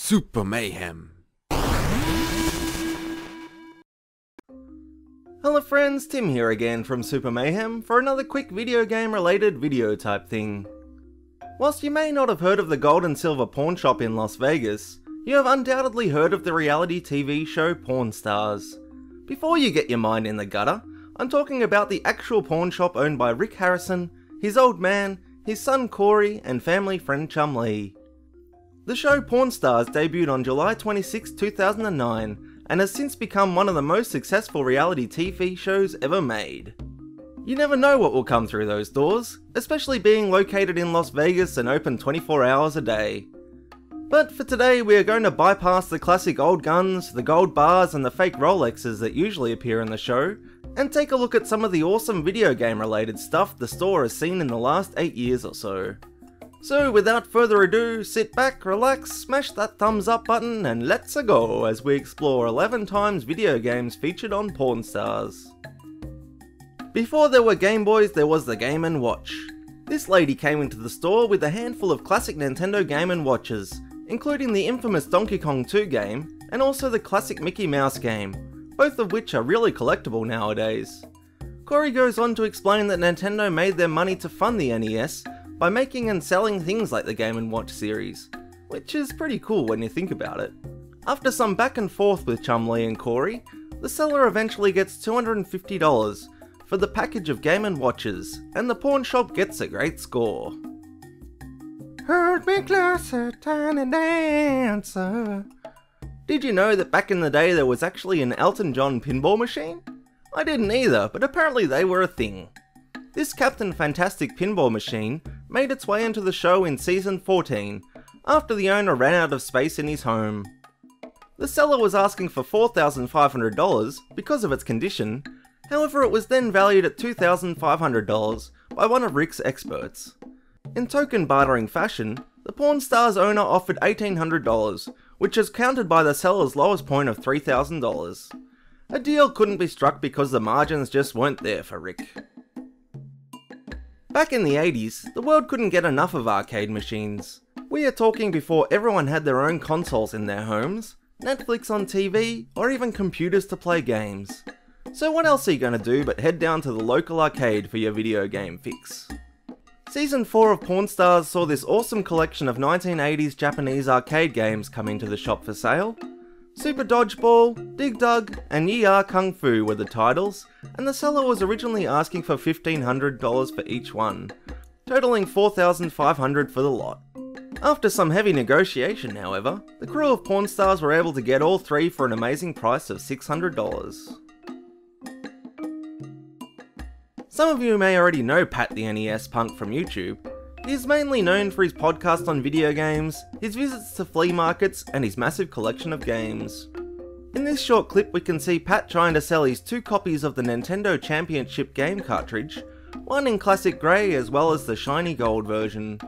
Super Mayhem. Hello friends, Tim here again from Super Mayhem for another quick video game related video type thing. Whilst you may not have heard of the gold and silver pawn shop in Las Vegas, you have undoubtedly heard of the reality TV show Pawn Stars. Before you get your mind in the gutter, I'm talking about the actual pawn shop owned by Rick Harrison, his old man, his son Corey, and family friend Chum Lee. The show Pawn Stars debuted on July 26, 2009 and has since become one of the most successful reality TV shows ever made. You never know what will come through those doors, especially being located in Las Vegas and open 24 hours a day. But for today we are going to bypass the classic old guns, the gold bars and the fake Rolexes that usually appear in the show, and take a look at some of the awesome video game related stuff the store has seen in the last 8 years or so. So without further ado, sit back, relax, smash that thumbs up button and let's go as we explore 11 times video games featured on Pawn Stars. Before there were Game Boys, there was the Game & Watch. This lady came into the store with a handful of classic Nintendo Game & Watches, including the infamous Donkey Kong 2 game and also the classic Mickey Mouse game, both of which are really collectible nowadays. Corey goes on to explain that Nintendo made their money to fund the NES by making and selling things like the Game & Watch series, which is pretty cool when you think about it. After some back and forth with Chum Lee and Corey, the seller eventually gets $250 for the package of Game & Watches, and the pawn shop gets a great score. Hold me closer, tiny dancer. Did you know that back in the day there was actually an Elton John pinball machine? I didn't either, but apparently they were a thing. This Captain Fantastic pinball machine made its way into the show in season 14, after the owner ran out of space in his home. The seller was asking for $4,500 because of its condition, however it was then valued at $2,500 by one of Rick's experts. In token bartering fashion, the Pawn Stars owner offered $1,800, which is countered by the seller's lowest point of $3,000. A deal couldn't be struck because the margins just weren't there for Rick. Back in the 80s, the world couldn't get enough of arcade machines. We are talking before everyone had their own consoles in their homes, Netflix on TV, or even computers to play games. So what else are you going to do but head down to the local arcade for your video game fix? Season 4 of Pawn Stars saw this awesome collection of 1980s Japanese arcade games come into the shop for sale. Super Dodgeball, Dig Dug, and Ye Are Kung Fu were the titles, and the seller was originally asking for $1,500 for each one, totaling $4,500 for the lot. After some heavy negotiation, however, the crew of Pawn Stars were able to get all three for an amazing price of $600. Some of you may already know Pat the NES Punk from YouTube. He is mainly known for his podcast on video games, his visits to flea markets, and his massive collection of games. In this short clip we can see Pat trying to sell his 2 copies of the Nintendo Championship game cartridge, one in classic grey as well as the shiny gold version.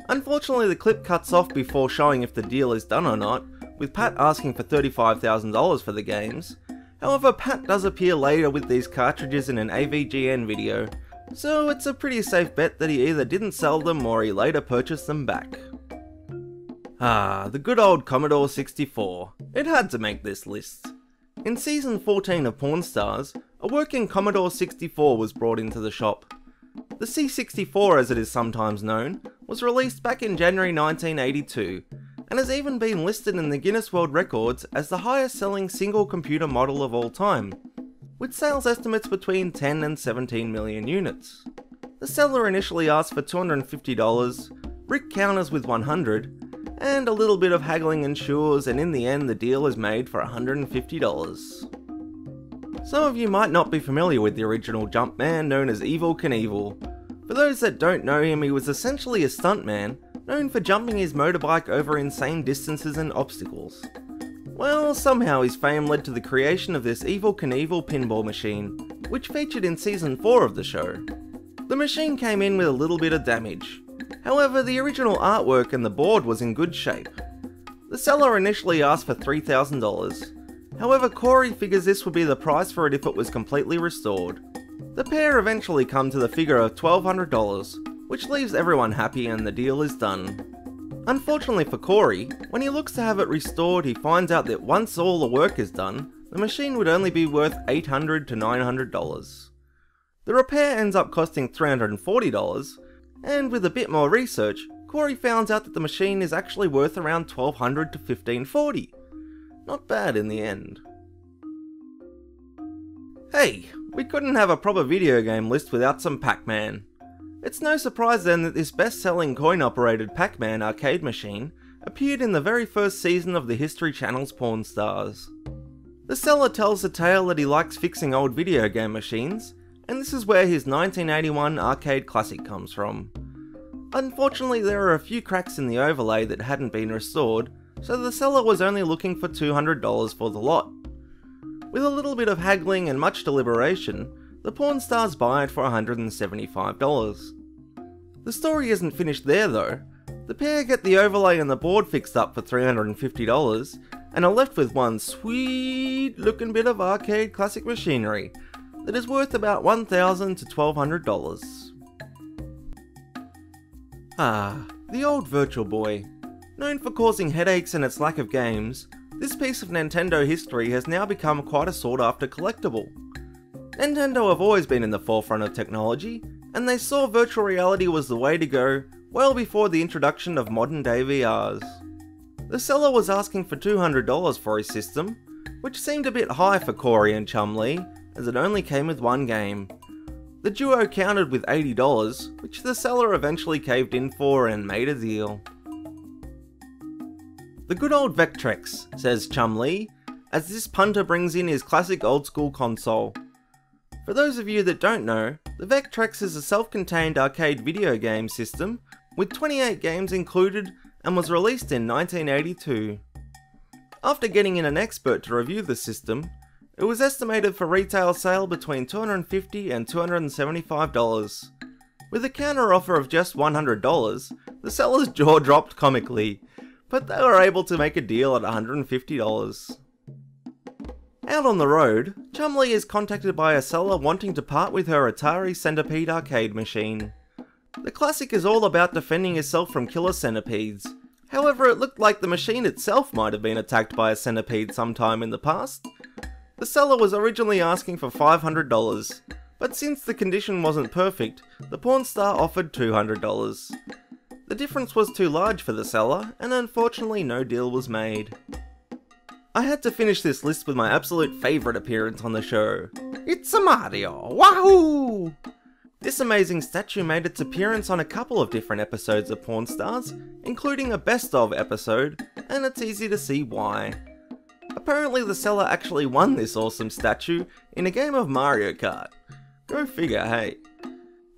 Unfortunately the clip cuts off before showing if the deal is done or not, with Pat asking for $35,000 for the games. However, Pat does appear later with these cartridges in an AVGN video, so it's a pretty safe bet that he either didn't sell them or he later purchased them back. Ah, the good old Commodore 64. It had to make this list. In season 14 of Pawn Stars, a working Commodore 64 was brought into the shop. The C64 as it is sometimes known, was released back in January 1982, and has even been listed in the Guinness World Records as the highest selling single computer model of all time, with sales estimates between 10 and 17 million units. The seller initially asked for $250, Rick counters with $100, and a little bit of haggling ensures, and in the end the deal is made for $150. Some of you might not be familiar with the original Jumpman known as Knievel Pinball. For those that don't know him, he was essentially a stuntman, known for jumping his motorbike over insane distances and obstacles. Well, somehow his fame led to the creation of this Knievel Pinball machine, which featured in season 4 of the show. The machine came in with a little bit of damage. However, the original artwork and the board was in good shape. The seller initially asked for $3,000. However, Corey figures this would be the price for it if it was completely restored. The pair eventually come to the figure of $1,200, which leaves everyone happy and the deal is done. Unfortunately for Corey, when he looks to have it restored, he finds out that once all the work is done, the machine would only be worth $800 to $900. The repair ends up costing $340, and with a bit more research, Corey finds out that the machine is actually worth around $1,200 to $1,540. Not bad in the end. Hey, we couldn't have a proper video game list without some PacMan. It's no surprise then that this best-selling coin-operated PacMan arcade machine appeared in the very first season of the History Channel's Pawn Stars. The seller tells the tale that he likes fixing old video game machines, and this is where his 1981 arcade classic comes from. Unfortunately, there are a few cracks in the overlay that hadn't been restored, so the seller was only looking for $200 for the lot. With a little bit of haggling and much deliberation, the Pawn Stars buy it for $175. The story isn't finished there though. The pair get the overlay and the board fixed up for $350, and are left with one sweet looking bit of arcade classic machinery that is worth about $1,000 to $1,200. Ah, the old Virtual Boy. Known for causing headaches and its lack of games, this piece of Nintendo history has now become quite a sought after collectible. Nintendo have always been in the forefront of technology, and they saw virtual reality was the way to go well before the introduction of modern day VRs. The seller was asking for $200 for his system, which seemed a bit high for Corey and Chumlee, as it only came with one game. The duo countered with $80, which the seller eventually caved in for and made a deal. The good old Vectrex, says Chumlee, as this punter brings in his classic old school console. For those of you that don't know, the Vectrex is a self-contained arcade video game system with 28 games included and was released in 1982. After getting in an expert to review the system, it was estimated for retail sale between $250 and $275. With a counter offer of just $100, the seller's jaw dropped comically, but they were able to make a deal at $150. Out on the road, Chumlee is contacted by a seller wanting to part with her Atari Centipede arcade machine. The classic is all about defending yourself from killer centipedes. However, it looked like the machine itself might have been attacked by a centipede sometime in the past. The seller was originally asking for $500, but since the condition wasn't perfect, the Pawn Star offered $200. The difference was too large for the seller, and unfortunately no deal was made. I had to finish this list with my absolute favourite appearance on the show. It's Somalia Wahoo! This amazing statue made its appearance on a couple of different episodes of Pawn Stars, including a best of episode, and it's easy to see why. Apparently the seller actually won this awesome statue in a game of Mario Kart. Go figure, hey.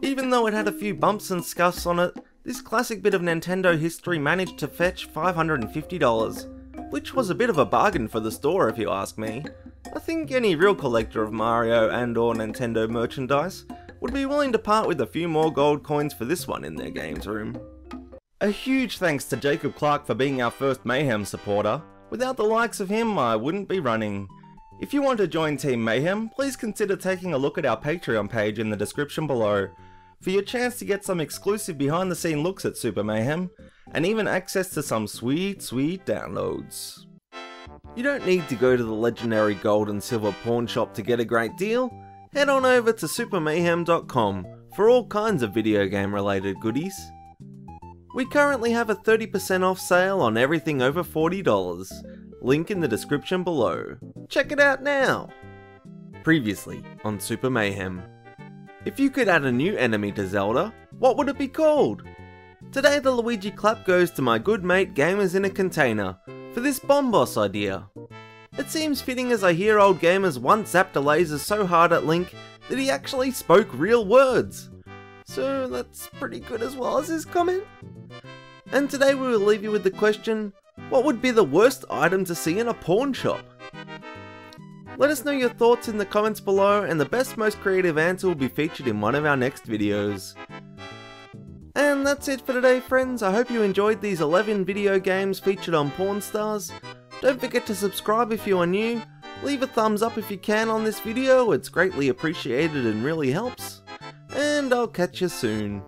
Even though it had a few bumps and scuffs on it, this classic bit of Nintendo history managed to fetch $550. Which was a bit of a bargain for the store if you ask me. I think any real collector of Mario and or Nintendo merchandise would be willing to part with a few more gold coins for this one in their games room. A huge thanks to Jacob Clark for being our first Mayhem supporter. Without the likes of him, I wouldn't be running. If you want to join Team Mayhem, please consider taking a look at our Patreon page in the description below for your chance to get some exclusive behind the scene looks at Super Mayhem, and even access to some sweet downloads. You don't need to go to the legendary gold and silver pawn shop to get a great deal. Head on over to supermayhem.com for all kinds of video game related goodies. We currently have a 30% off sale on everything over $40, link in the description below. Check it out now! Previously on Super Mayhem. If you could add a new enemy to Zelda, what would it be called? Today the Luigi clap goes to my good mate Gamers in a Container for this bomb boss idea. It seems fitting as I hear old Gamers once zapped a laser so hard at Link that he actually spoke real words. So that's pretty good as well as his comment. And today we will leave you with the question, what would be the worst item to see in a pawn shop? Let us know your thoughts in the comments below, and the best, most creative answer will be featured in one of our next videos. And that's it for today friends. I hope you enjoyed these 11 video games featured on Pawn Stars. Don't forget to subscribe if you are new, leave a thumbs up if you can on this video, it's greatly appreciated and really helps. And I'll catch you soon.